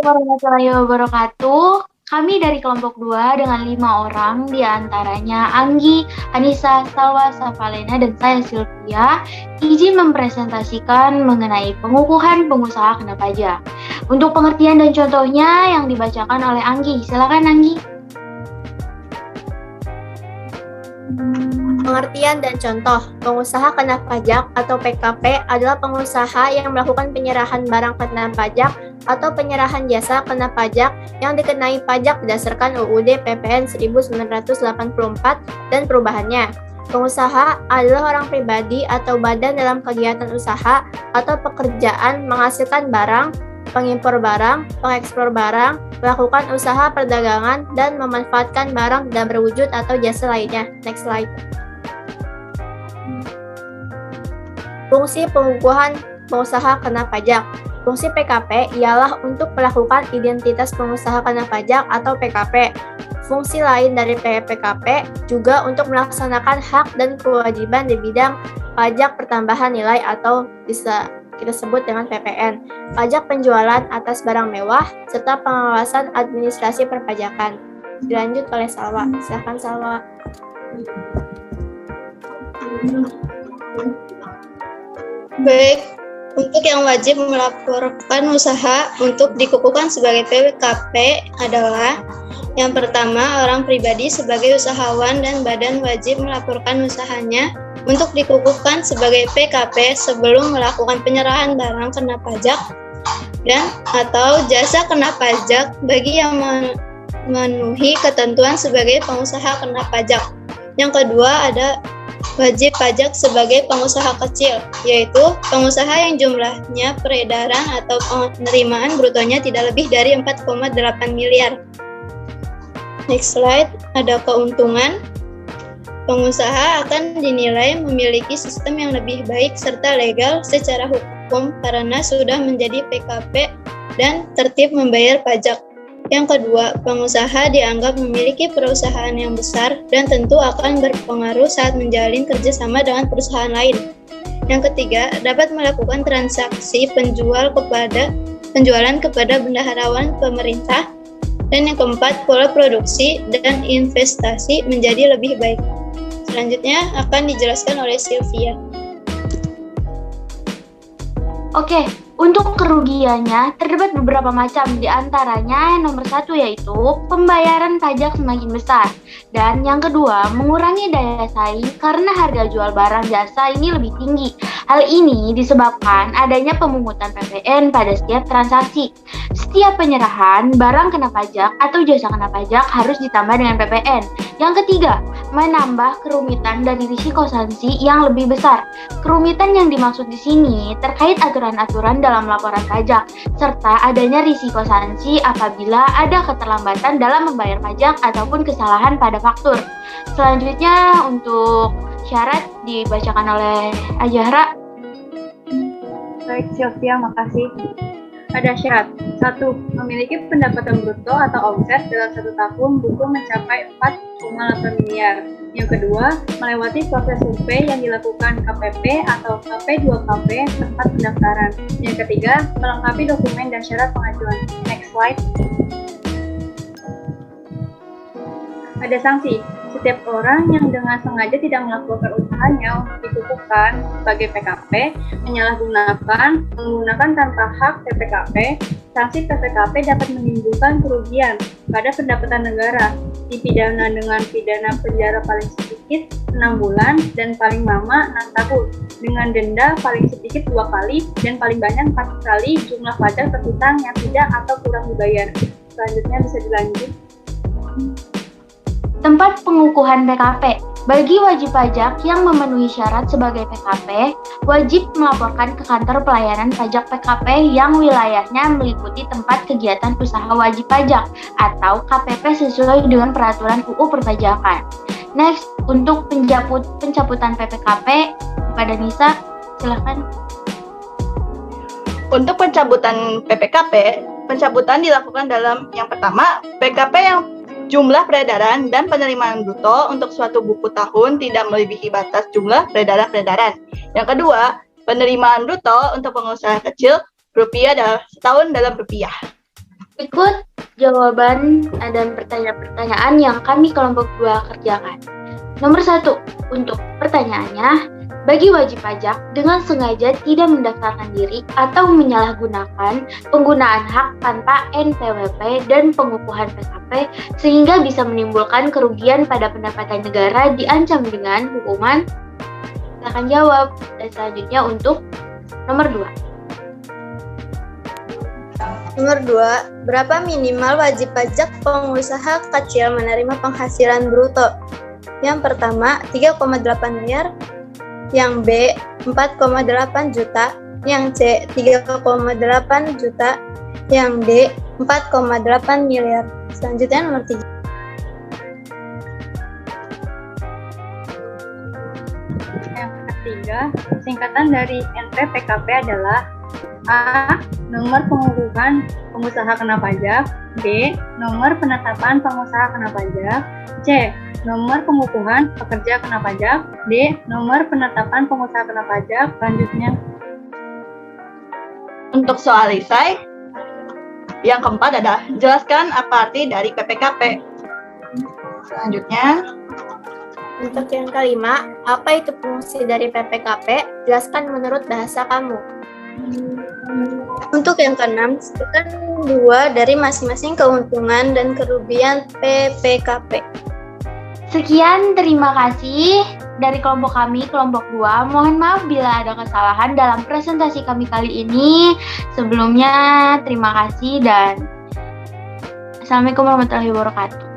warahmatullahi wabarakatuh. Kami dari kelompok 2 dengan 5 orang, di antaranya Anggi, Anissa, Salwa, Safalena, dan saya Sylvia, izin mempresentasikan mengenai pengukuhan pengusaha kena pajak. Untuk pengertian dan contohnya yang dibacakan oleh Anggi. Silakan Anggi. Pengertian dan contoh. Pengusaha kena pajak atau PKP adalah pengusaha yang melakukan penyerahan barang kena pajak atau penyerahan jasa kena pajak yang dikenai pajak berdasarkan UUD PPN 1984 dan perubahannya. Pengusaha adalah orang pribadi atau badan dalam kegiatan usaha atau pekerjaan menghasilkan barang, pengimpor barang, pengekspor barang, melakukan usaha perdagangan, dan memanfaatkan barang dan berwujud atau jasa lainnya. Next slide. Fungsi pengukuhan pengusaha kena pajak. Fungsi PKP ialah untuk melakukan identitas pengusaha kena pajak atau PKP. Fungsi lain dari PKP juga untuk melaksanakan hak dan kewajiban di bidang pajak pertambahan nilai atau bisa kita sebut dengan PPN, pajak penjualan atas barang mewah, serta pengawasan administrasi perpajakan. Dilanjut oleh Salwa. Silakan Salwa. Baik, untuk yang wajib melaporkan usaha untuk dikukuhkan sebagai PKP adalah yang pertama, orang pribadi sebagai usahawan dan badan wajib melaporkan usahanya untuk dikukuhkan sebagai PKP sebelum melakukan penyerahan barang kena pajak dan atau jasa kena pajak bagi yang memenuhi ketentuan sebagai pengusaha kena pajak. Yang kedua ada wajib pajak sebagai pengusaha kecil, yaitu pengusaha yang jumlahnya peredaran atau penerimaan brutonya tidak lebih dari 4,8 miliar. Next slide, ada keuntungan. Pengusaha akan dinilai memiliki sistem yang lebih baik serta legal secara hukum karena sudah menjadi PKP dan tertib membayar pajak. Yang kedua, pengusaha dianggap memiliki perusahaan yang besar dan tentu akan berpengaruh saat menjalin kerjasama dengan perusahaan lain. Yang ketiga, dapat melakukan transaksi penjualan kepada bendaharawan pemerintah. Dan yang keempat, pola produksi dan investasi menjadi lebih baik. Selanjutnya akan dijelaskan oleh Sylvia. Oke, untuk kerugiannya terdapat beberapa macam, di antaranya nomor 1 yaitu pembayaran pajak semakin besar, dan yang kedua mengurangi daya saing karena harga jual barang jasa ini lebih tinggi. Hal ini disebabkan adanya pemungutan PPN pada setiap transaksi. Setiap penyerahan barang kena pajak atau jasa kena pajak harus ditambah dengan PPN. Yang ketiga, menambah kerumitan dari risiko sanksi yang lebih besar. Kerumitan yang dimaksud di sini terkait aturan-aturan dalam laporan pajak, serta adanya risiko sanksi apabila ada keterlambatan dalam membayar pajak ataupun kesalahan pada faktur. Selanjutnya untuk syarat dibacakan oleh Azahra. Baik, Sylvia, makasih. Ada syarat. 1. Memiliki pendapatan bruto atau omset dalam 1 tahun buku mencapai 4,8 miliar. Yang kedua, melewati proses survei yang dilakukan KPP atau KP2KP tempat pendaftaran. Yang ketiga, melengkapi dokumen dan syarat pengajuan. Next slide. Ada sanksi. Setiap orang yang dengan sengaja tidak melakukan usahanya untuk dikukuhkan sebagai PKP, menggunakan tanpa hak PPKP, sanksi PPKP dapat menimbulkan kerugian pada pendapatan negara, dipidana dengan pidana penjara paling sedikit 6 bulan dan paling lama 6 tahun, dengan denda paling sedikit 2 kali dan paling banyak 4 kali jumlah pajak terhutang yang tidak atau kurang dibayar. Selanjutnya bisa dilanjut. Tempat pengukuhan PKP. Bagi wajib pajak yang memenuhi syarat sebagai PKP, wajib melaporkan ke kantor pelayanan pajak PKP yang wilayahnya meliputi tempat kegiatan usaha wajib pajak atau KPP sesuai dengan peraturan UU Perpajakan. Next, untuk pencabutan PPKP kepada Nisa, silakan. Untuk pencabutan PPKP, pencabutan dilakukan dalam yang pertama, PKP yang jumlah peredaran dan penerimaan bruto untuk suatu buku tahun tidak melebihi batas jumlah peredaran. Yang kedua, penerimaan bruto untuk pengusaha kecil rupiah setahun dalam rupiah. Ikut jawaban dan pertanyaan-pertanyaan yang kami kelompok 2 kerjakan. Nomor 1, untuk pertanyaannya, bagi wajib pajak dengan sengaja tidak mendaftarkan diri atau menyalahgunakan penggunaan hak tanpa NPWP dan pengukuhan PKP sehingga bisa menimbulkan kerugian pada pendapatan negara diancam dengan hukuman. Silakan jawab. Dan selanjutnya untuk nomor 2. Nomor 2, berapa minimal wajib pajak pengusaha kecil menerima penghasilan bruto? Yang pertama, 3,8 miliar, yang B, 4,8 juta, yang C, 3,8 juta, yang D, 4,8 miliar. Selanjutnya nomor 3. Yang ketiga, singkatan dari NPWP adalah A. Nomor pengukuhan pengusaha kena pajak. B. Nomor penetapan pengusaha kena pajak. C. Nomor pengukuhan pekerja kena pajak. D. Nomor penetapan pengusaha kena pajak. Selanjutnya. Untuk soal esai, yang keempat adalah jelaskan apa arti dari PPKP. Selanjutnya, Untuk yang kelima, apa itu fungsi dari PPKP? Jelaskan menurut bahasa kamu. Untuk yang keenam, sebutkan 2 dari masing-masing keuntungan dan kerugian PPKP. Sekian, terima kasih dari kelompok kami, kelompok 2. Mohon maaf bila ada kesalahan dalam presentasi kami kali ini. Sebelumnya, terima kasih dan Assalamualaikum warahmatullahi wabarakatuh.